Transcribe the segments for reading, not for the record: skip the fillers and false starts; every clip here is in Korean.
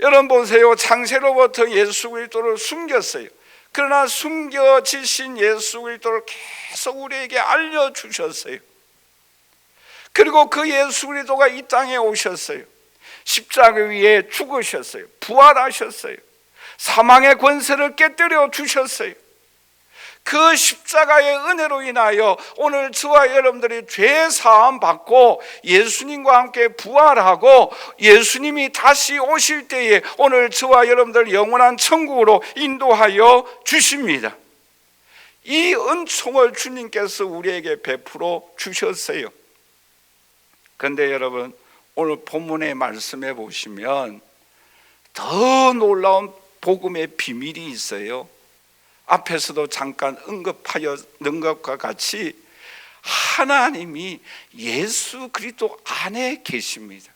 여러분 보세요. 창세로부터 예수 그리스도를 숨겼어요. 그러나 숨겨지신 예수 그리스도를 계속 우리에게 알려주셨어요. 그리고 그 예수 그리스도가 이 땅에 오셨어요. 십자가 위에 죽으셨어요. 부활하셨어요. 사망의 권세를 깨뜨려 주셨어요. 그 십자가의 은혜로 인하여 오늘 저와 여러분들이 죄 사함 받고 예수님과 함께 부활하고 예수님이 다시 오실 때에 오늘 저와 여러분들 영원한 천국으로 인도하여 주십니다. 이 은총을 주님께서 우리에게 베풀어 주셨어요. 그런데 여러분, 오늘 본문의 말씀에 보시면 더 놀라운 복음의 비밀이 있어요. 앞에서도 잠깐 언급하였는 것과 같이 하나님이 예수 그리스도 안에 계십니다.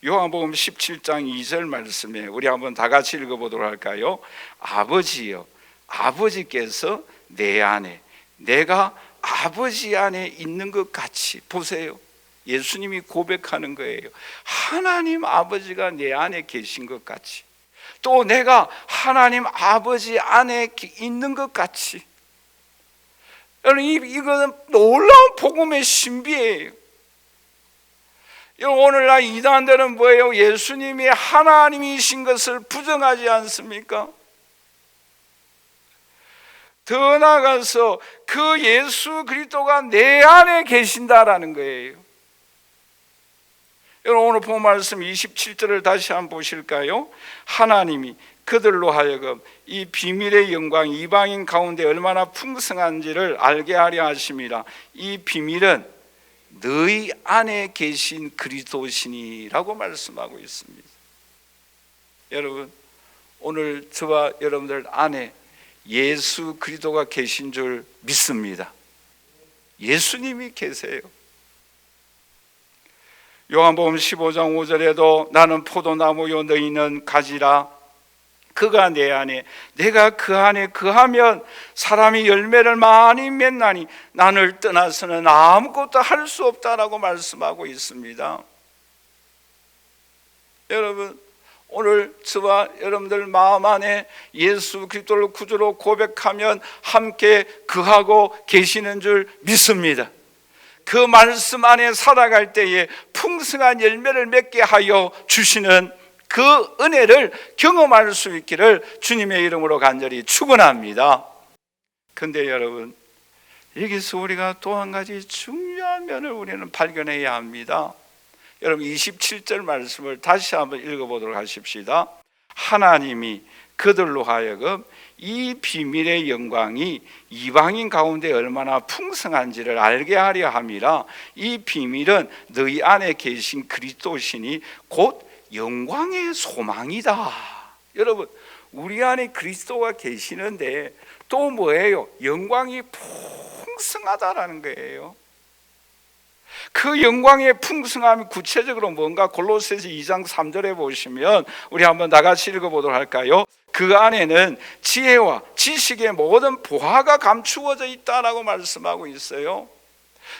요한복음 17장 2절 말씀에 우리 한번 다 같이 읽어보도록 할까요? 아버지여, 아버지께서 내 안에, 내가 아버지 안에 있는 것 같이. 보세요, 예수님이 고백하는 거예요. 하나님 아버지가 내 안에 계신 것 같이, 또 내가 하나님 아버지 안에 있는 것 같이. 여러분, 이거는 놀라운 복음의 신비예요. 여러분, 오늘날 이단들은 뭐예요? 예수님이 하나님이신 것을 부정하지 않습니까? 더 나아가서 그 예수 그리스도가 내 안에 계신다라는 거예요. 여러분, 오늘 본 말씀 27절을 다시 한번 보실까요? 하나님이 그들로 하여금 이 비밀의 영광 이방인 가운데 얼마나 풍성한지를 알게 하려 하심이라. 이 비밀은 너희 안에 계신 그리스도시니라고 말씀하고 있습니다. 여러분, 오늘 저와 여러분들 안에 예수 그리스도가 계신 줄 믿습니다. 예수님이 계세요. 요한복음 15장 5절에도 나는 포도나무요 너희는 가지라. 그가 내 안에 내가 그 안에 거하면 사람이 열매를 많이 맺나니 나를 떠나서는 아무것도 할 수 없다라고 말씀하고 있습니다. 여러분, 오늘 저와 여러분들 마음 안에 예수 그리스도를 구주로 고백하면 함께 거하고 계시는 줄 믿습니다. 그 말씀 안에 살아갈 때에 풍성한 열매를 맺게 하여 주시는 그 은혜를 경험할 수 있기를 주님의 이름으로 간절히 축원합니다. 그런데 여러분, 여기서 우리가 또 한 가지 중요한 면을 우리는 발견해야 합니다. 여러분, 27절 말씀을 다시 한번 읽어보도록 하십시다. 하나님이 그들로 하여금 이 비밀의 영광이 이방인 가운데 얼마나 풍성한지를 알게 하려 함이라. 이 비밀은 너희 안에 계신 그리스도시니 곧 영광의 소망이다. 여러분, 우리 안에 그리스도가 계시는데 또 뭐예요? 영광이 풍성하다라는 거예요. 그 영광의 풍성함이 구체적으로 뭔가 골로새서 2장 3절에 보시면 우리 한번 다 같이 읽어보도록 할까요? 그 안에는 지혜와 지식의 모든 보화가 감추어져 있다라고 말씀하고 있어요.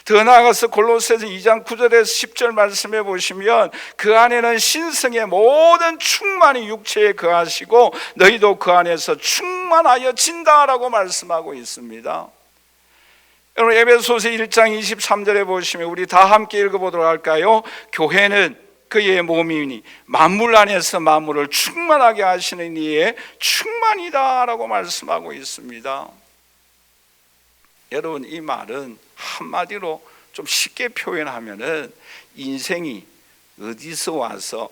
더 나아가서 골로새서 2장 9절에서 10절 말씀해 보시면 그 안에는 신성의 모든 충만이 육체에 거하시고 너희도 그 안에서 충만하여 진다라고 말씀하고 있습니다. 여러분, 에베소서 1장 23절에 보시면 우리 다 함께 읽어보도록 할까요? 교회는 그의 몸이니 만물 안에서 만물을 충만하게 하시는 이의 충만이다라고 말씀하고 있습니다. 여러분, 이 말은 한마디로 좀 쉽게 표현하면은 인생이 어디서 와서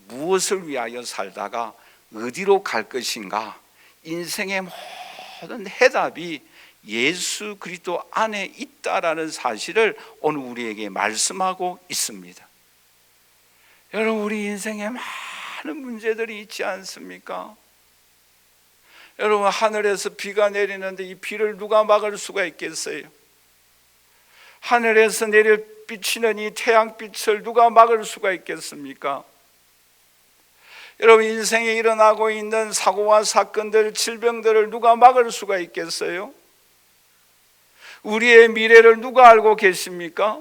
무엇을 위하여 살다가 어디로 갈 것인가, 인생의 모든 해답이 예수 그리스도 안에 있다라는 사실을 오늘 우리에게 말씀하고 있습니다. 여러분, 우리 인생에 많은 문제들이 있지 않습니까? 여러분, 하늘에서 비가 내리는데 이 비를 누가 막을 수가 있겠어요? 하늘에서 내려 비치는 이 태양빛을 누가 막을 수가 있겠습니까? 여러분, 인생에 일어나고 있는 사고와 사건들, 질병들을 누가 막을 수가 있겠어요? 우리의 미래를 누가 알고 계십니까?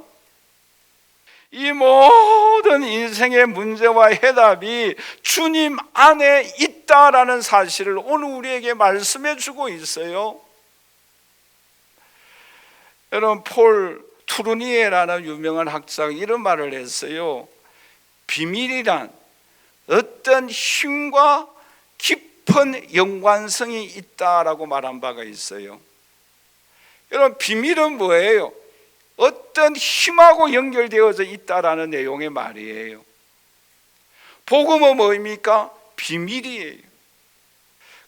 이 모든 인생의 문제와 해답이 주님 안에 있다라는 사실을 오늘 우리에게 말씀해 주고 있어요. 여러분, 폴 투르니에라는 유명한 학자가 이런 말을 했어요. 비밀이란 어떤 힘과 깊은 연관성이 있다라고 말한 바가 있어요. 여러분, 비밀은 뭐예요? 어떤 힘하고 연결되어져 있다라는 내용의 말이에요. 복음은 뭐입니까? 비밀이에요.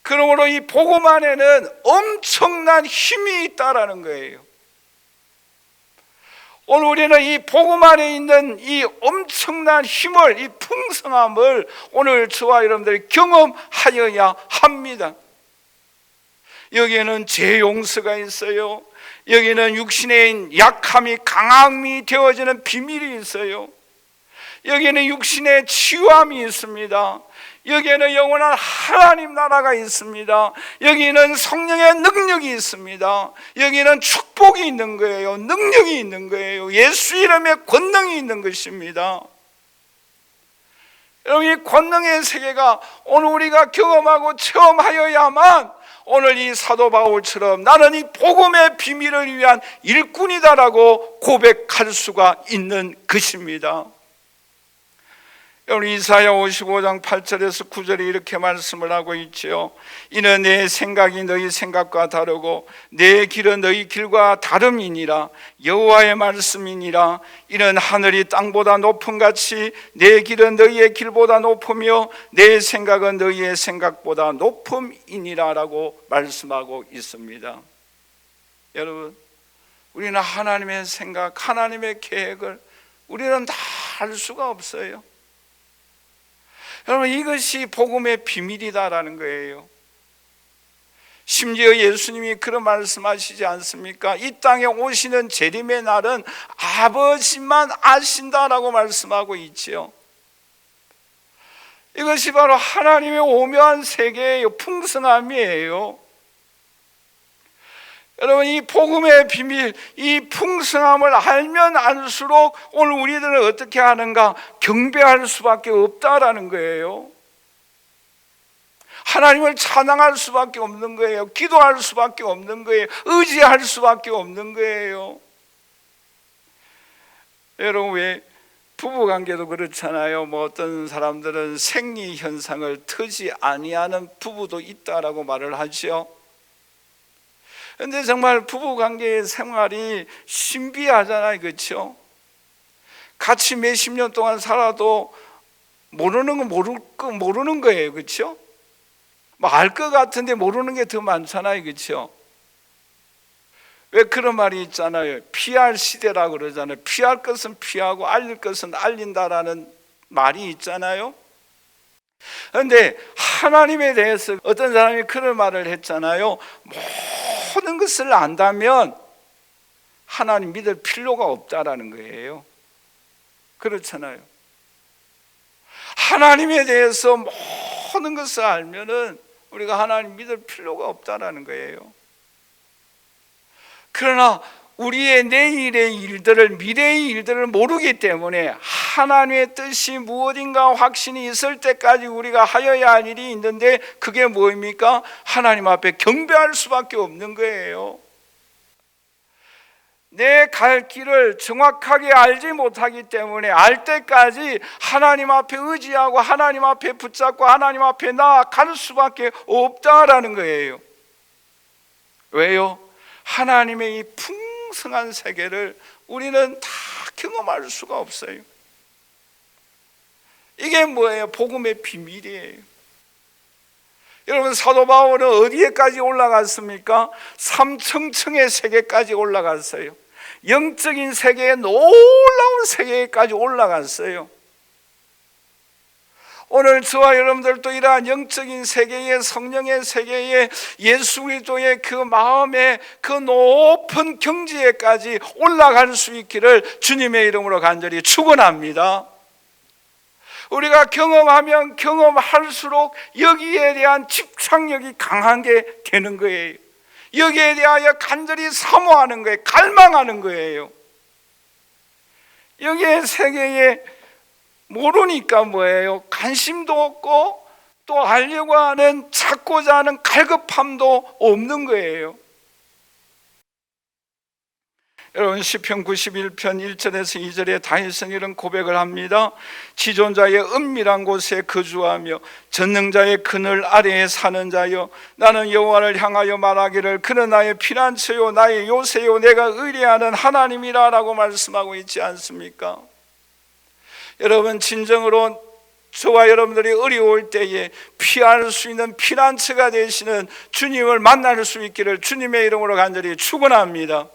그러므로 이 복음 안에는 엄청난 힘이 있다라는 거예요. 오늘 우리는 이 복음 안에 있는 이 엄청난 힘을, 이 풍성함을 오늘 저와 여러분들이 경험하여야 합니다. 여기에는 죄 용서가 있어요. 여기는 육신의 약함이 강함이 되어지는 비밀이 있어요. 여기에는 육신의 치유함이 있습니다. 여기에는 영원한 하나님 나라가 있습니다. 여기는 성령의 능력이 있습니다. 여기는 축복이 있는 거예요. 능력이 있는 거예요. 예수 이름의 권능이 있는 것입니다. 여러분, 이 권능의 세계가 오늘 우리가 경험하고 체험하여야만 오늘 이 사도 바울처럼 나는 이 복음의 비밀을 위한 일꾼이다라고 고백할 수가 있는 것입니다. 여러분, 이사야 55장 8절에서 9절에 이렇게 말씀을 하고 있죠. 이는 내 생각이 너희 생각과 다르고 내 길은 너희 길과 다름이니라. 여호와의 말씀이니라. 이는 하늘이 땅보다 높음 같이 내 길은 너희의 길보다 높으며 내 생각은 너희의 생각보다 높음이니라 라고 말씀하고 있습니다. 여러분, 우리는 하나님의 생각, 하나님의 계획을 우리는 다 알 수가 없어요. 여러분, 이것이 복음의 비밀이다라는 거예요. 심지어 예수님이 그런 말씀하시지 않습니까? 이 땅에 오시는 재림의 날은 아버지만 아신다라고 말씀하고 있지요. 이것이 바로 하나님의 오묘한 세계예요. 풍성함이에요. 여러분, 이 복음의 비밀, 이 풍성함을 알면 알수록 오늘 우리들은 어떻게 하는가? 경배할 수밖에 없다라는 거예요. 하나님을 찬양할 수밖에 없는 거예요. 기도할 수밖에 없는 거예요. 의지할 수밖에 없는 거예요. 여러분, 왜 부부관계도 그렇잖아요. 뭐 어떤 사람들은 생리 현상을 터지 아니하는 부부도 있다라고 말을 하죠. 그런데 정말 부부관계의 생활이 신비하잖아요. 그렇죠? 같이 몇십 년 동안 살아도 모르는 건 모르는 거예요. 그렇죠? 뭐 알 것 같은데 모르는 게 더 많잖아요. 그렇죠? 왜 그런 말이 있잖아요. 피할 시대라고 그러잖아요. 피할 것은 피하고 알릴 것은 알린다라는 말이 있잖아요. 그런데 하나님에 대해서 어떤 사람이 그런 말을 했잖아요. 모든 것을 안다면 하나님 믿을 필요가 없다라는 거예요. 그렇잖아요. 하나님에 대해서 모든 것을 알면은 우리가 하나님 믿을 필요가 없다라는 거예요. 그러나 우리의 내일의 일들을, 미래의 일들을 모르기 때문에 하나님의 뜻이 무엇인가 확신이 있을 때까지 우리가 하여야 할 일이 있는데, 그게 뭐입니까? 하나님 앞에 경배할 수밖에 없는 거예요. 내 갈 길을 정확하게 알지 못하기 때문에 알 때까지 하나님 앞에 의지하고 하나님 앞에 붙잡고 하나님 앞에 나아갈 수밖에 없다라는 거예요. 왜요? 하나님의 이 풍성한 세계를 우리는 다 경험할 수가 없어요. 이게 뭐예요? 복음의 비밀이에요. 여러분, 사도 바울은 어디에까지 올라갔습니까? 삼층층의 세계까지 올라갔어요. 영적인 세계의 놀라운 세계까지 올라갔어요. 오늘 저와 여러분들도 이러한 영적인 세계의, 성령의 세계의, 예수 그리스도의 그 마음의 그 높은 경지에까지 올라갈 수 있기를 주님의 이름으로 간절히 축원합니다. 우리가 경험하면 경험할수록 여기에 대한 집착력이 강한 게 되는 거예요. 여기에 대하여 간절히 사모하는 거예요. 갈망하는 거예요. 여기에 세계에 모르니까 뭐예요? 관심도 없고 또 알려고 하는 찾고자 하는 갈급함도 없는 거예요. 여러분 시편 91편 1절에서 2절에 다윗은 이런 고백을 합니다. 지존자의 은밀한 곳에 거주하며 전능자의 그늘 아래에 사는 자여, 나는 여호와를 향하여 말하기를 그는 나의 피난처요 나의 요새요 내가 의뢰하는 하나님이라 라고 말씀하고 있지 않습니까? 여러분 진정으로 저와 여러분들이 어려울 때에 피할 수 있는 피난처가 되시는 주님을 만날 수 있기를 주님의 이름으로 간절히 축원합니다.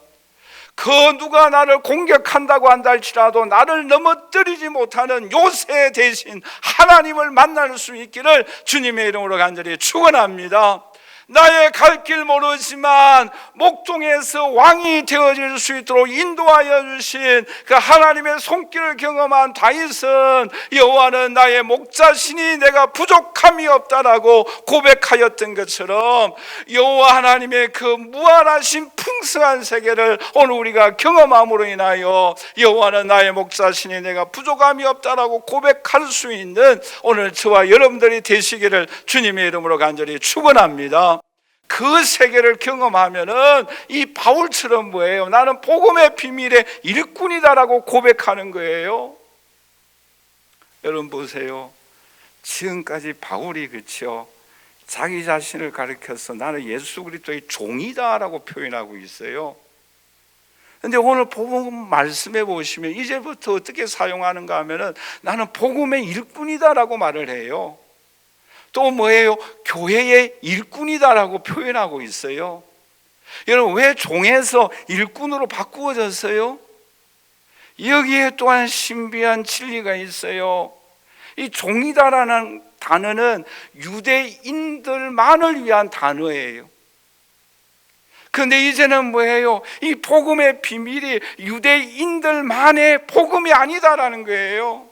그 누가 나를 공격한다고 한다 할지라도 나를 넘어뜨리지 못하는 요새 대신 하나님을 만날 수 있기를 주님의 이름으로 간절히 축원합니다. 나의 갈 길 모르지만 목동에서 왕이 되어질 수 있도록 인도하여 주신 그 하나님의 손길을 경험한 다윗은 여호와는 나의 목자시니 내가 부족함이 없다라고 고백하였던 것처럼 여호와 하나님의 그 무한하신 풍성한 세계를 오늘 우리가 경험함으로 인하여 여호와는 나의 목자시니 내가 부족함이 없다라고 고백할 수 있는 오늘 저와 여러분들이 되시기를 주님의 이름으로 간절히 축원합니다. 그 세계를 경험하면은 이 바울처럼 뭐예요? 나는 복음의 비밀의 일꾼이다라고 고백하는 거예요. 여러분 보세요. 지금까지 바울이 그렇죠? 자기 자신을 가리켜서 나는 예수 그리스도의 종이다라고 표현하고 있어요. 근데 오늘 복음 말씀해 보시면 이제부터 어떻게 사용하는가 하면은 나는 복음의 일꾼이다라고 말을 해요. 또 뭐예요? 교회의 일꾼이다라고 표현하고 있어요. 여러분 왜 종에서 일꾼으로 바꾸어졌어요? 여기에 또한 신비한 진리가 있어요. 이 종이다라는 단어는 유대인들만을 위한 단어예요. 그런데 이제는 뭐예요? 이 복음의 비밀이 유대인들만의 복음이 아니다라는 거예요.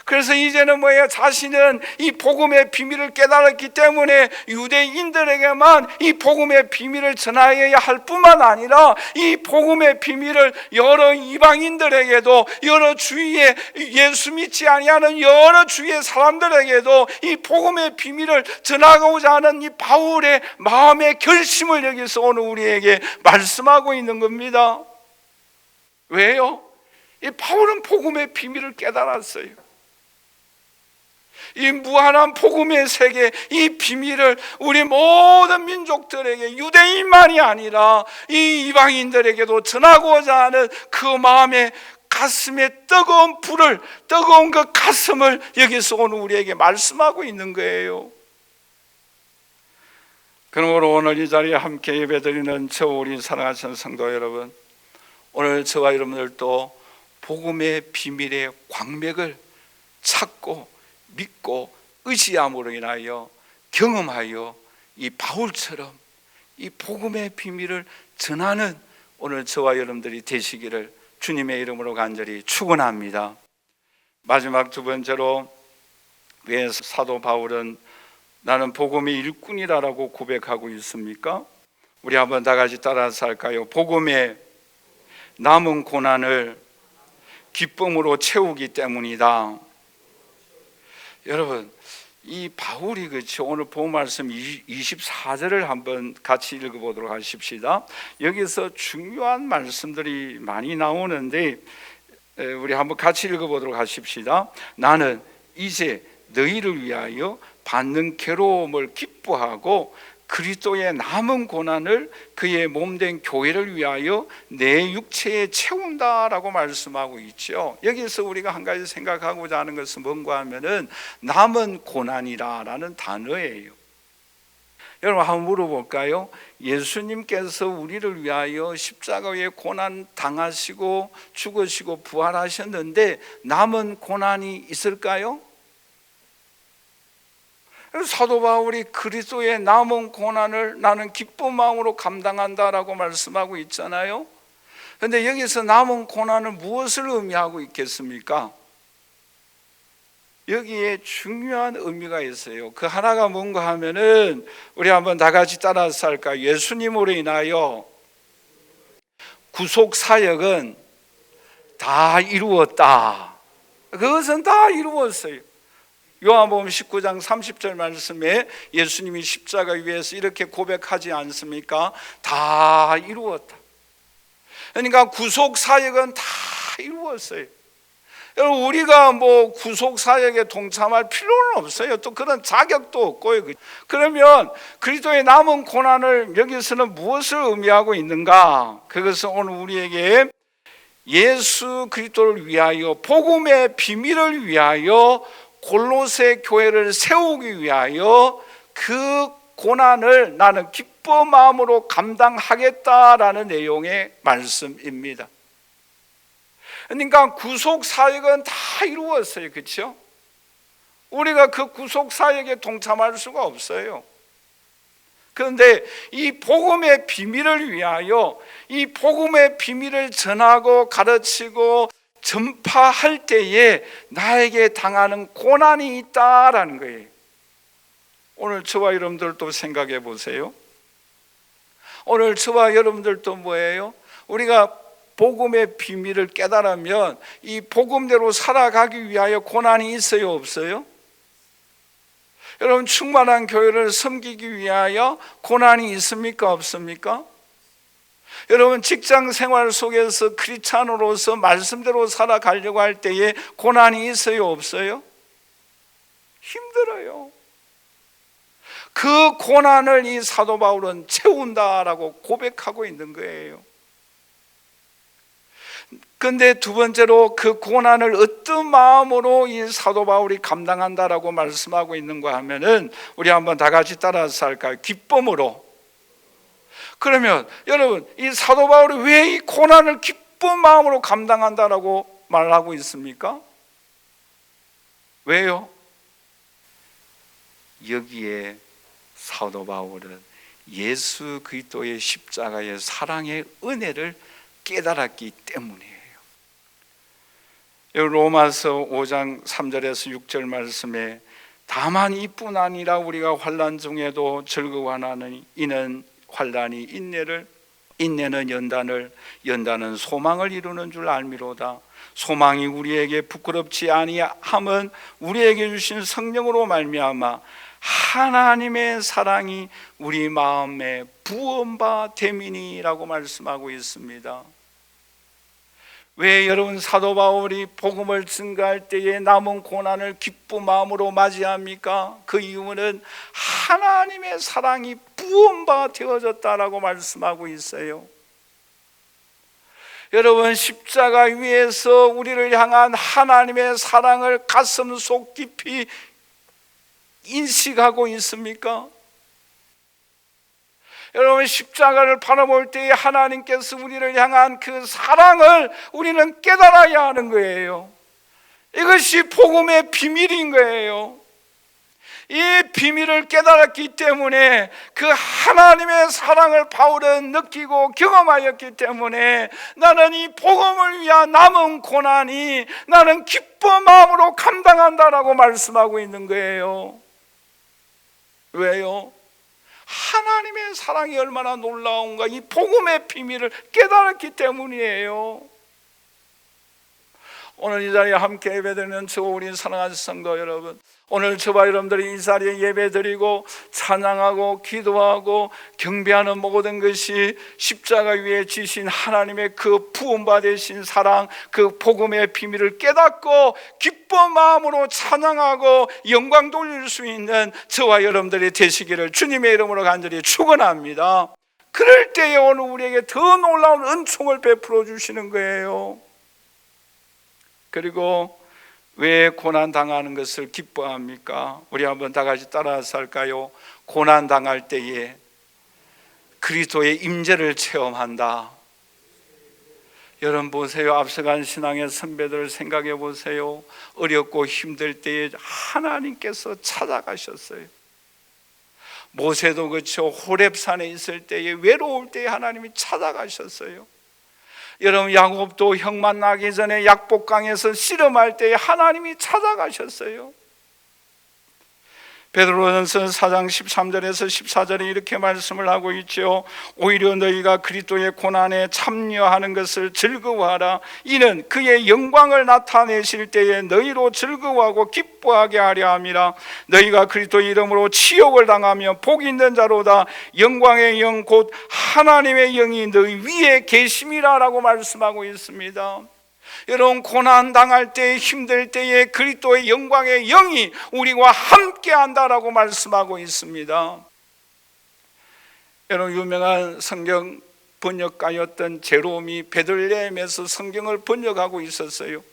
그래서 이제는 뭐예요? 자신은 이 복음의 비밀을 깨달았기 때문에 유대인들에게만 이 복음의 비밀을 전하여야 할 뿐만 아니라 이 복음의 비밀을 여러 이방인들에게도, 여러 주위에 예수 믿지 아니하는 여러 주위의 사람들에게도 이 복음의 비밀을 전하고자 하는 이 바울의 마음의 결심을 여기서 오늘 우리에게 말씀하고 있는 겁니다. 왜요? 이 바울은 복음의 비밀을 깨달았어요. 이 무한한 복음의 세계, 이 비밀을 우리 모든 민족들에게, 유대인만이 아니라 이 이방인들에게도 전하고자 하는 그 마음의 가슴에 뜨거운 불을, 뜨거운 그 가슴을 여기서 오늘 우리에게 말씀하고 있는 거예요. 그러므로 오늘 이 자리에 함께 예배드리는 저 우리 사랑하시는 성도 여러분, 오늘 저와 여러분들도 복음의 비밀의 광맥을 찾고 믿고 의지함으로 인하여 경험하여 이 바울처럼 이 복음의 비밀을 전하는 오늘 저와 여러분들이 되시기를 주님의 이름으로 간절히 축원합니다. 마지막 두 번째로 왜 사도 바울은 나는 복음의 일꾼이라고 고백하고 있습니까? 우리 한번 다 같이 따라서 할까요? 복음의 남은 고난을 기쁨으로 채우기 때문이다. 여러분 이 바울이 그렇죠. 오늘 본 말씀 24절을 한번 같이 읽어보도록 하십시다. 여기서 중요한 말씀들이 많이 나오는데 우리 한번 같이 읽어보도록 하십시다. 나는 이제 너희를 위하여 받는 괴로움을 기뻐하고 그리스도의 남은 고난을 그의 몸된 교회를 위하여 내 육체에 채운다라고 말씀하고 있죠. 여기서 우리가 한 가지 생각하고자 하는 것은 뭔가 하면은 남은 고난이라는 단어예요. 여러분 한번 물어볼까요? 예수님께서 우리를 위하여 십자가에 고난 당하시고 죽으시고 부활하셨는데 남은 고난이 있을까요? 사도 바울이 그리스도의 남은 고난을 나는 기쁜 마음으로 감당한다라고 말씀하고 있잖아요. 그런데 여기서 남은 고난은 무엇을 의미하고 있겠습니까? 여기에 중요한 의미가 있어요. 그 하나가 뭔가 하면은 우리 한번 다 같이 따라서 할까요? 예수님으로 인하여 구속 사역은 다 이루었다. 그것은 다 이루었어요. 요한복음 19장 30절 말씀에 예수님이 십자가 위에서 이렇게 고백하지 않습니까? 다 이루었다. 그러니까 구속 사역은 다 이루었어요. 여러분, 우리가 뭐 구속 사역에 동참할 필요는 없어요. 또 그런 자격도 없고요. 그러면 그리스도의 남은 고난을 여기서는 무엇을 의미하고 있는가? 그것은 오늘 우리에게 예수 그리스도를 위하여, 복음의 비밀을 위하여 골로새 교회를 세우기 위하여 그 고난을 나는 기쁜 마음으로 감당하겠다라는 내용의 말씀입니다. 그러니까 구속 사역은 다 이루었어요. 그렇죠? 우리가 그 구속 사역에 동참할 수가 없어요. 그런데 이 복음의 비밀을 위하여, 이 복음의 비밀을 전하고 가르치고 전파할 때에 나에게 당하는 고난이 있다라는 거예요. 오늘 저와 여러분들도 생각해 보세요. 오늘 저와 여러분들도 뭐예요? 우리가 복음의 비밀을 깨달으면 이 복음대로 살아가기 위하여 고난이 있어요, 없어요? 여러분, 충만한 교회를 섬기기 위하여 고난이 있습니까, 없습니까? 여러분, 직장 생활 속에서 크리스찬으로서 말씀대로 살아가려고 할 때에 고난이 있어요, 없어요? 힘들어요. 그 고난을 이 사도 바울은 채운다라고 고백하고 있는 거예요. 그런데 두 번째로 그 고난을 어떤 마음으로 이 사도 바울이 감당한다라고 말씀하고 있는가 하면은, 우리 한번 다 같이 따라서 할까요? 기쁨으로. 그러면 여러분, 이 사도 바울이 왜 이 고난을 기쁜 마음으로 감당한다라고 말하고 있습니까? 왜요? 여기에 사도 바울은 예수 그리스도의 십자가의 사랑의 은혜를 깨달았기 때문이에요. 로마서 5장 3절에서 6절 말씀에 다만 이뿐 아니라 우리가 환난 중에도 즐거워하나니 이는 환난이 인내를, 인내는 연단을, 연단은 소망을 이루는 줄 알미로다. 소망이 우리에게 부끄럽지 아니함은 우리에게 주신 성령으로 말미암아 하나님의 사랑이 우리 마음에 부음바 됨이니라고 말씀하고 있습니다. 왜 여러분 사도 바울이 복음을 증거할 때에 남은 고난을 기쁜 마음으로 맞이합니까? 그 이유는 하나님의 사랑이 부음바 되어졌다라고 말씀하고 있어요. 여러분, 십자가 위에서 우리를 향한 하나님의 사랑을 가슴 속 깊이 인식하고 있습니까? 여러분, 십자가를 바라볼 때에 하나님께서 우리를 향한 그 사랑을 우리는 깨달아야 하는 거예요. 이것이 복음의 비밀인 거예요. 이 비밀을 깨달았기 때문에 그 하나님의 사랑을 바울은 느끼고 경험하였기 때문에 나는 이 복음을 위한 남은 고난이 나는 기쁜 마음으로 감당한다라고 말씀하고 있는 거예요. 왜요? 하나님의 사랑이 얼마나 놀라운가, 이 복음의 비밀을 깨달았기 때문이에요. 오늘 이 자리에 함께 예배드리는 저 우리 사랑하는 성도 여러분, 오늘 저와 여러분들이 이 자리에 예배드리고 찬양하고 기도하고 경배하는 모든 것이 십자가 위에 지신 하나님의 그 부음받으신 사랑, 그 복음의 비밀을 깨닫고 기쁜 마음으로 찬양하고 영광 돌릴 수 있는 저와 여러분들이 되시기를 주님의 이름으로 간절히 축원합니다. 그럴 때에 오늘 우리에게 더 놀라운 은총을 베풀어 주시는 거예요. 그리고 왜 고난 당하는 것을 기뻐합니까? 우리 한번 다 같이 따라서 할까요? 고난 당할 때에 그리스도의 임재를 체험한다. 여러분 보세요. 앞서간 신앙의 선배들을 생각해 보세요. 어렵고 힘들 때에 하나님께서 찾아가셨어요. 모세도 그렇죠. 호렙산에 있을 때에 외로울 때에 하나님이 찾아가셨어요. 여러분, 야곱도 형 만나기 전에 약복강에서 씨름할 때에 하나님이 찾아가셨어요. 베드로전서 4장 13절에서 14절에 이렇게 말씀을 하고 있죠. 오히려 너희가 그리스도의 고난에 참여하는 것을 즐거워하라. 이는 그의 영광을 나타내실 때에 너희로 즐거워하고 기뻐하게 하려 함이라. 너희가 그리스도의 이름으로 치욕을 당하며 복 있는 자로다. 영광의 영 곧 하나님의 영이 너희 위에 계심이라 라고 말씀하고 있습니다. 여러분, 고난 당할 때, 힘들 때에 그리스도의 영광의 영이 우리와 함께 한다라고 말씀하고 있습니다. 여러분, 유명한 성경 번역가였던 제롬이 베들레헴에서 성경을 번역하고 있었어요.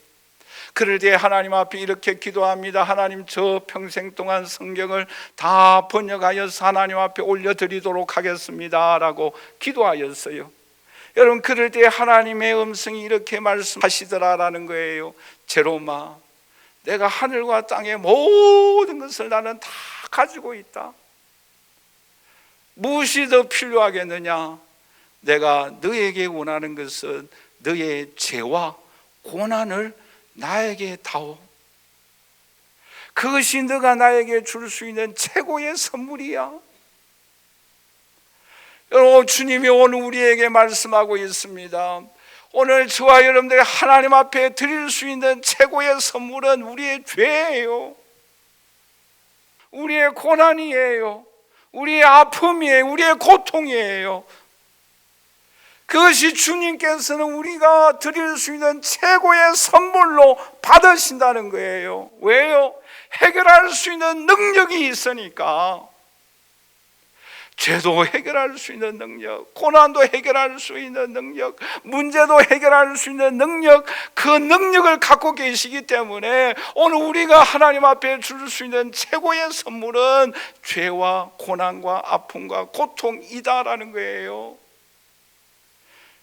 그럴 때 하나님 앞에 이렇게 기도합니다. 하나님, 저 평생 동안 성경을 다 번역하여서 하나님 앞에 올려드리도록 하겠습니다 라고 기도하였어요. 여러분, 그럴 때 하나님의 음성이 이렇게 말씀하시더라라는 거예요. 제롬아, 내가 하늘과 땅의 모든 것을 나는 다 가지고 있다. 무엇이 더 필요하겠느냐? 내가 너에게 원하는 것은 너의 죄와 고난을 나에게 다오. 그것이 너가 나에게 줄 수 있는 최고의 선물이야. 여러분, 주님이 오늘 우리에게 말씀하고 있습니다. 오늘 저와 여러분들이 하나님 앞에 드릴 수 있는 최고의 선물은 우리의 죄예요. 우리의 고난이에요. 우리의 아픔이에요. 우리의 고통이에요. 그것이 주님께서는 우리가 드릴 수 있는 최고의 선물로 받으신다는 거예요. 왜요? 해결할 수 있는 능력이 있으니까. 죄도 해결할 수 있는 능력, 고난도 해결할 수 있는 능력, 문제도 해결할 수 있는 능력, 그 능력을 갖고 계시기 때문에 오늘 우리가 하나님 앞에 줄 수 있는 최고의 선물은 죄와 고난과 아픔과 고통이다라는 거예요.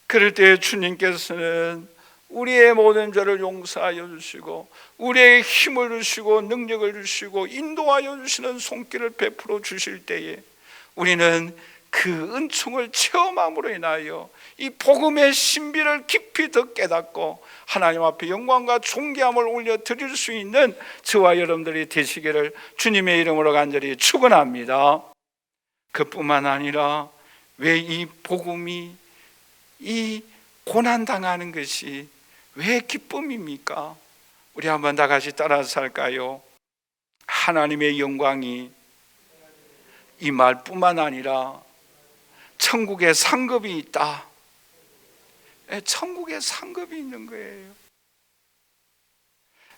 그럴 때 주님께서는 우리의 모든 죄를 용서하여 주시고 우리의 힘을 주시고 능력을 주시고 인도하여 주시는 손길을 베풀어 주실 때에 우리는 그 은총을 체험함으로 인하여 이 복음의 신비를 깊이 더 깨닫고 하나님 앞에 영광과 존귀함을 올려드릴 수 있는 저와 여러분들이 되시기를 주님의 이름으로 간절히 축원합니다. 그뿐만 아니라 왜 이 복음이, 이 고난당하는 것이 왜 기쁨입니까? 우리 한번 다 같이 따라서 할까요? 하나님의 영광이 이 말뿐만 아니라 천국에 상급이 있다. 천국에 상급이 있는 거예요.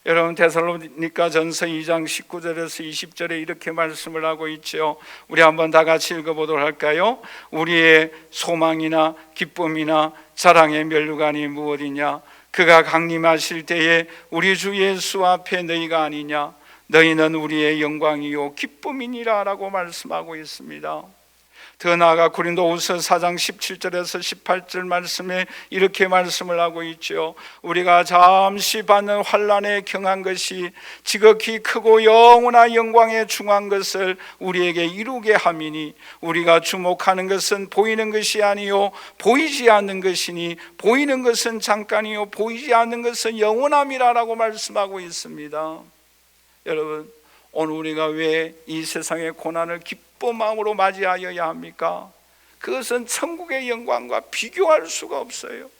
여러분, 데살로니가전서 2장 19절에서 20절에 이렇게 말씀을 하고 있죠. 우리 한번 다 같이 읽어보도록 할까요? 우리의 소망이나 기쁨이나 자랑의 면류관이 무엇이냐? 그가 강림하실 때에 우리 주 예수 앞에 너희가 아니냐? 너희는 우리의 영광이요 기쁨이니라 라고 말씀하고 있습니다. 더 나아가 고린도후서 4장 17절에서 18절 말씀에 이렇게 말씀을 하고 있죠. 우리가 잠시 받는 환난에 경한 것이 지극히 크고 영원한 영광에 중한 것을 우리에게 이루게 함이니 우리가 주목하는 것은 보이는 것이 아니요 보이지 않는 것이니 보이는 것은 잠깐이요 보이지 않는 것은 영원함이라 라고 말씀하고 있습니다. 여러분, 오늘 우리가 왜 이 세상의 고난을 기쁜 마음으로 맞이하여야 합니까? 그것은 천국의 영광과 비교할 수가 없어요.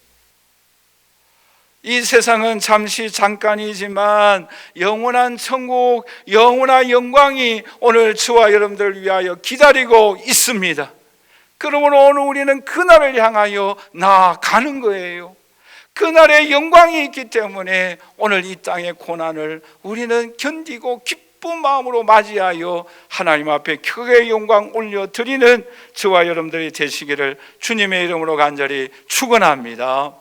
이 세상은 잠시 잠깐이지만 영원한 천국, 영원한 영광이 오늘 저와 여러분들을 위하여 기다리고 있습니다. 그러므로 오늘 우리는 그날을 향하여 나아가는 거예요. 그날의 영광이 있기 때문에 오늘 이 땅의 고난을 우리는 견디고 기쁜 마음으로 맞이하여 하나님 앞에 크게 영광 올려드리는 저와 여러분들이 되시기를 주님의 이름으로 간절히 축원합니다.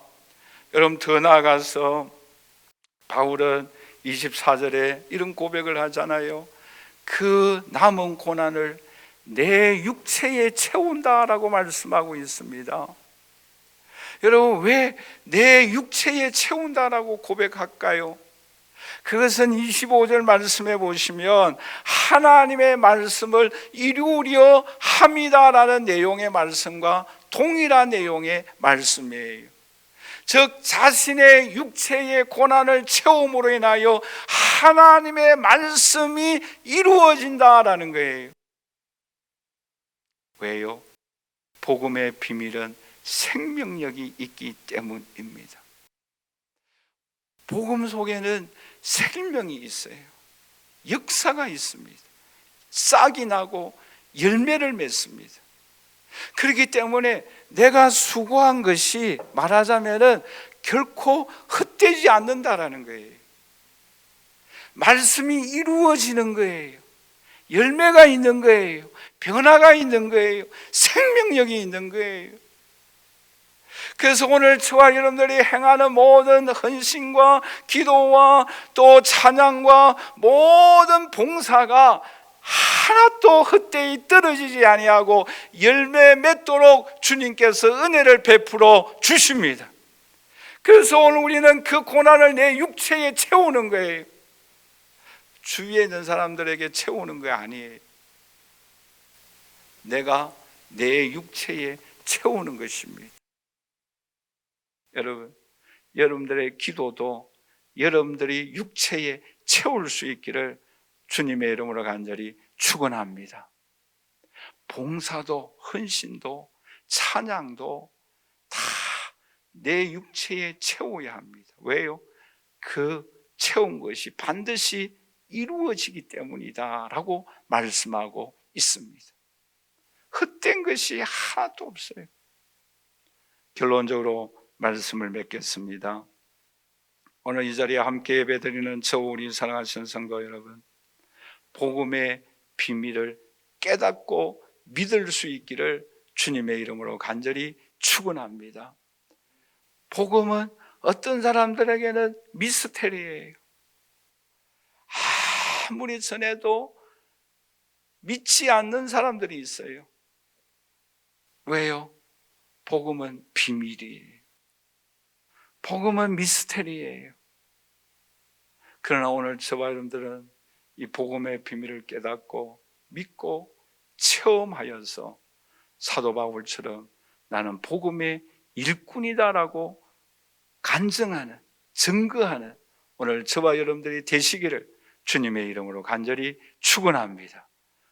여러분, 더 나아가서 바울은 24절에 이런 고백을 하잖아요. 그 남은 고난을 내 육체에 채운다라고 말씀하고 있습니다. 여러분, 왜 내 육체에 채운다라고 고백할까요? 그것은 25절 말씀해 보시면 하나님의 말씀을 이루려 함이다라는 내용의 말씀과 동일한 내용의 말씀이에요. 즉 자신의 육체의 고난을 채움으로 인하여 하나님의 말씀이 이루어진다라는 거예요. 왜요? 복음의 비밀은 생명력이 있기 때문입니다. 복음 속에는 생명이 있어요. 역사가 있습니다. 싹이 나고 열매를 맺습니다. 그렇기 때문에 내가 수고한 것이 말하자면은 결코 헛되지 않는다라는 거예요. 말씀이 이루어지는 거예요. 열매가 있는 거예요. 변화가 있는 거예요. 생명력이 있는 거예요. 그래서 오늘 저와 여러분들이 행하는 모든 헌신과 기도와 또 찬양과 모든 봉사가 하나도 헛되이 떨어지지 아니하고 열매 맺도록 주님께서 은혜를 베풀어 주십니다. 그래서 오늘 우리는 그 고난을 내 육체에 채우는 거예요. 주위에 있는 사람들에게 채우는 거 아니에요. 내가 내 육체에 채우는 것입니다. 여러분, 여러분들의 기도도 여러분들이 육체에 채울 수 있기를 주님의 이름으로 간절히 축원합니다. 봉사도 헌신도 찬양도 다 내 육체에 채워야 합니다. 왜요? 그 채운 것이 반드시 이루어지기 때문이다 라고 말씀하고 있습니다. 헛된 것이 하나도 없어요. 결론적으로 말씀을 맺겠습니다. 오늘 이 자리에 함께 예배드리는 저 우리 사랑하시는 성도 여러분, 복음의 비밀을 깨닫고 믿을 수 있기를 주님의 이름으로 간절히 축원합니다. 복음은 어떤 사람들에게는 미스테리예요. 아무리 전해도 믿지 않는 사람들이 있어요. 왜요? 복음은 비밀이에요. 복음은 미스테리예요. 그러나 오늘 저와 여러분들은 이 복음의 비밀을 깨닫고 믿고 체험하여서 사도 바울처럼 나는 복음의 일꾼이다라고 간증하는, 증거하는 오늘 저와 여러분들이 되시기를 주님의 이름으로 간절히 축원합니다.